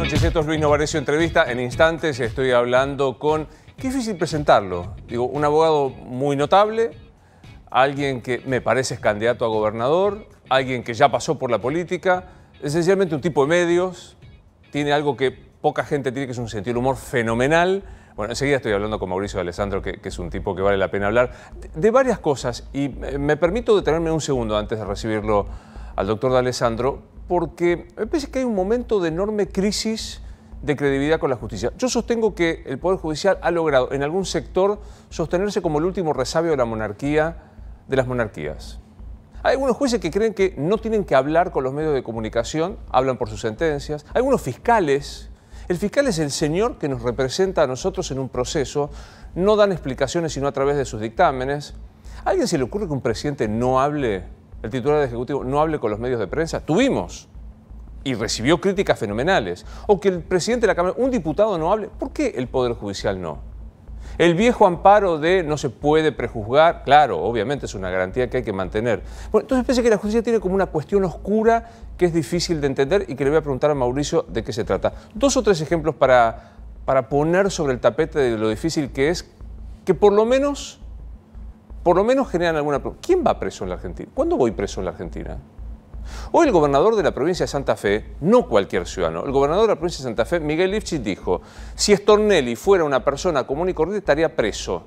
noches, esto es Luis Novarecio Entrevista. En instantes estoy hablando con... Qué difícil presentarlo. Digo, un abogado muy notable, alguien que me parece es candidato a gobernador, alguien que ya pasó por la política, esencialmente un tipo de medios, tiene algo que poca gente tiene, que es un sentido del humor fenomenal. Bueno, enseguida estoy hablando con Mauricio D'Alessandro, que es un tipo que vale la pena hablar de varias cosas. Y me permito detenerme un segundo antes de recibirlo al doctor D'Alessandro, porque me parece que hay un momento de enorme crisis de credibilidad con la justicia. Yo sostengo que el Poder Judicial ha logrado en algún sector sostenerse como el último resabio de la monarquía, de las monarquías. Hay algunos jueces que creen que no tienen que hablar con los medios de comunicación, hablan por sus sentencias. Hay algunos fiscales. El fiscal es el señor que nos representa a nosotros en un proceso, no dan explicaciones sino a través de sus dictámenes. ¿A alguien se le ocurre que un presidente no hable, el titular del Ejecutivo, no hable con los medios de prensa? Tuvimos. Y recibió críticas fenomenales. O que el presidente de la Cámara, un diputado no hable. ¿Por qué el Poder Judicial no? El viejo amparo de no se puede prejuzgar, claro, obviamente es una garantía que hay que mantener. Bueno, entonces pensé que la justicia tiene como una cuestión oscura que es difícil de entender y que le voy a preguntar a Mauricio de qué se trata. Dos o tres ejemplos para poner sobre el tapete de lo difícil que es, que por lo menos generan alguna pregunta. ¿Quién va preso en la Argentina? ¿Cuándo voy preso en la Argentina? Hoy el gobernador de la provincia de Santa Fe, no cualquier ciudadano, el gobernador de la provincia de Santa Fe, Miguel Lifchit, dijo: si Stornelli fuera una persona común y corriente estaría preso.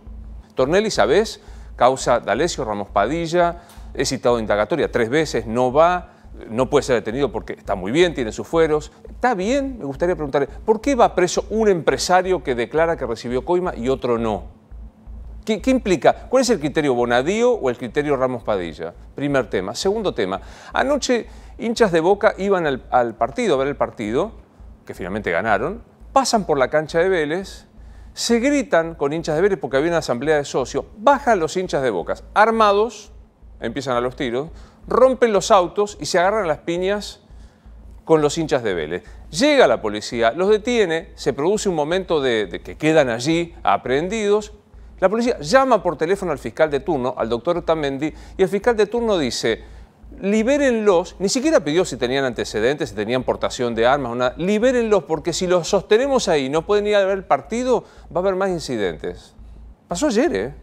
Stornelli, ¿sabés? Causa D'Alessio Ramos Padilla, es citado en indagatoria 3 veces, no va, no puede ser detenido porque está muy bien, tiene sus fueros. ¿Está bien? Me gustaría preguntarle, ¿por qué va preso un empresario que declara que recibió coima y otro no? ¿Qué implica? ¿Cuál es el criterio Bonadío o el criterio Ramos Padilla? Primer tema. Segundo tema. Anoche hinchas de Boca iban al partido, a ver el partido, que finalmente ganaron, pasan por la cancha de Vélez, se gritan con hinchas de Vélez porque había una asamblea de socios, bajan los hinchas de Boca, armados, empiezan a los tiros, rompen los autos y se agarran a las piñas con los hinchas de Vélez. Llega la policía, los detiene, se produce un momento de que quedan allí aprehendidos. La policía llama por teléfono al fiscal de turno, al doctor Otamendi, y el fiscal de turno dice: libérenlos, ni siquiera pidió si tenían antecedentes, si tenían portación de armas o nada, libérenlos porque si los sostenemos ahí y no pueden ir a ver el partido, va a haber más incidentes. Pasó ayer, ¿eh?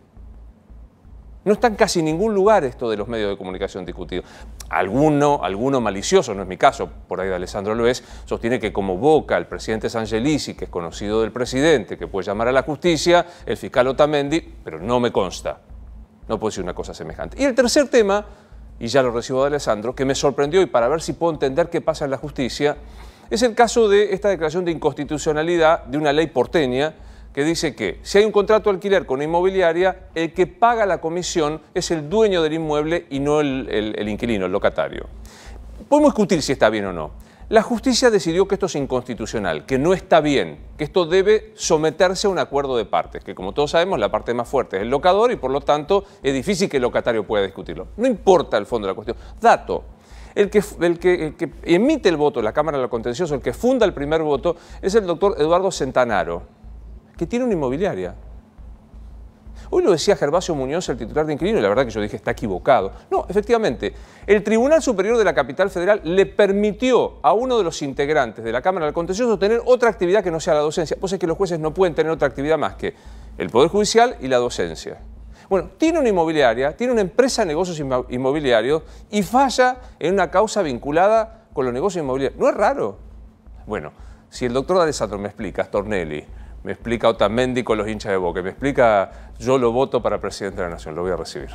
No está en casi ningún lugar esto de los medios de comunicación discutido. Alguno malicioso, no es mi caso, por ahí D'Alessandro lo es, sostiene que como Boca, el presidente Sangelisi, que es conocido del presidente, que puede llamar a la justicia, el fiscal Otamendi, pero no me consta. No puedo decir una cosa semejante. Y el tercer tema, y ya lo recibo de D'Alessandro, que me sorprendió y para ver si puedo entender qué pasa en la justicia, es el caso de esta declaración de inconstitucionalidad de una ley porteña que dice que si hay un contrato de alquiler con una inmobiliaria, el que paga la comisión es el dueño del inmueble y no el inquilino, el locatario. Podemos discutir si está bien o no. La justicia decidió que esto es inconstitucional, que no está bien, que esto debe someterse a un acuerdo de partes, que como todos sabemos la parte más fuerte es el locador y por lo tanto es difícil que el locatario pueda discutirlo. No importa el fondo de la cuestión. Dato. El que emite el voto en la Cámara de lo Contencioso, el que funda el primer voto, es el doctor Eduardo Centanaro, que tiene una inmobiliaria. Hoy lo decía Gervasio Muñoz, el titular de inquilino, y la verdad que yo dije está equivocado. No, efectivamente, el Tribunal Superior de la Capital Federal le permitió a uno de los integrantes de la Cámara del Contencioso tener otra actividad que no sea la docencia. Pues es que los jueces no pueden tener otra actividad más que el Poder Judicial y la docencia. Bueno, tiene una inmobiliaria, tiene una empresa de negocios inmobiliarios y falla en una causa vinculada con los negocios inmobiliarios. ¿No es raro? Bueno, si el doctor D'Alessandro me explica, Stornelli, me explica Otamendi con los hinchas de Boca, me explica, yo lo voto para presidente de la Nación, lo voy a recibir.